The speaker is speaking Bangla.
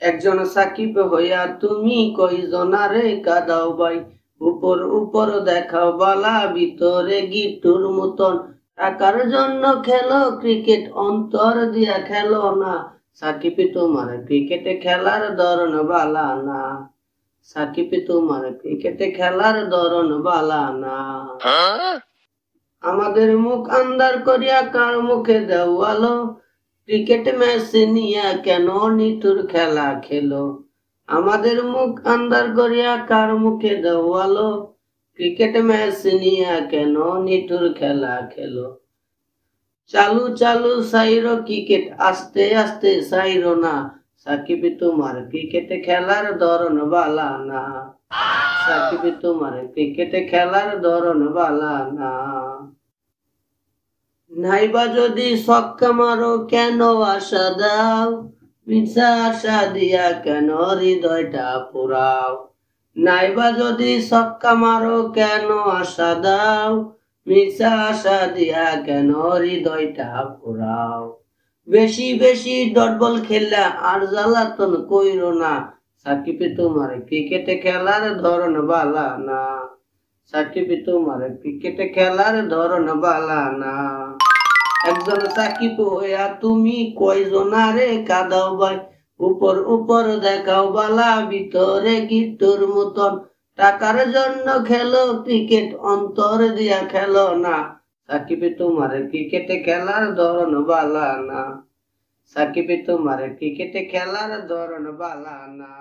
একজন সাকিব হইয়া তুমি কয়জনারে কাঁদাও ভাই, উপর উপর দেখাও বালা ভিতরে গিট্টুর মতন। টাকার জন্য খেলো ক্রিকেট, অন্তর দিয়া খেলো না। সাকিব তোমার ক্রিকেটে খেলার ধরন বালা না। সাকিব তোমার ক্রিকেটে খেলার ধরন বালা না। আমাদের মুখ আন্দার করিয়া কার মুখে দেওয়ালো, ক্রিকেট ম্যাচ নিয়া কেন নিঠুর খেলা খেলো। আমাদের মুখ আন্দার করিয়া কার মুখে দেওয়ালো, ক্রিকেট ম্যাচ নিয়া কেন নিঠুর খেলা খেলো। চালু চালু সাইরো ক্রিকেট, আস্তে আস্তে সাইরো না। সাকিব তোমার ক্রিকেটে খেলার ধরন বালা না। সাকিব তোমার ক্রিকেটে খেলার ধরন বালা না। নাইবা যদি ছক্কা মারো কেন আশা দাও, মিছা আশা দিয়া কেন হৃদয়টা পুরাও। নাইবা যদি ছক্কা মারো কেন আশা দাও, মিছা আশা দিয়া কেন হৃদয়টা পুরাও। বেশি বেশি ডট বল খেললে আর জ্বালাতন কইরো না। সাকিব তোমার ক্রিকেটে খেলার ধরন বালা না। সাকিব তোমার ক্রিকেটে খেলার ধরন বালা না। একজন সাকিব হইয়া তুমি কয়জনারে কাঁদাও ভাই, উপর উপর দেখাও বালা ভিতরে গিট্টুর মতন। টাকার জন্য খেলো ক্রিকেট, অন্তর দিয়া খেলো না। সাকিব তোমার ক্রিকেটে খেলার ধরন বালা না। সাকিব তোমার ক্রিকেটে খেলার ধরন বালা না।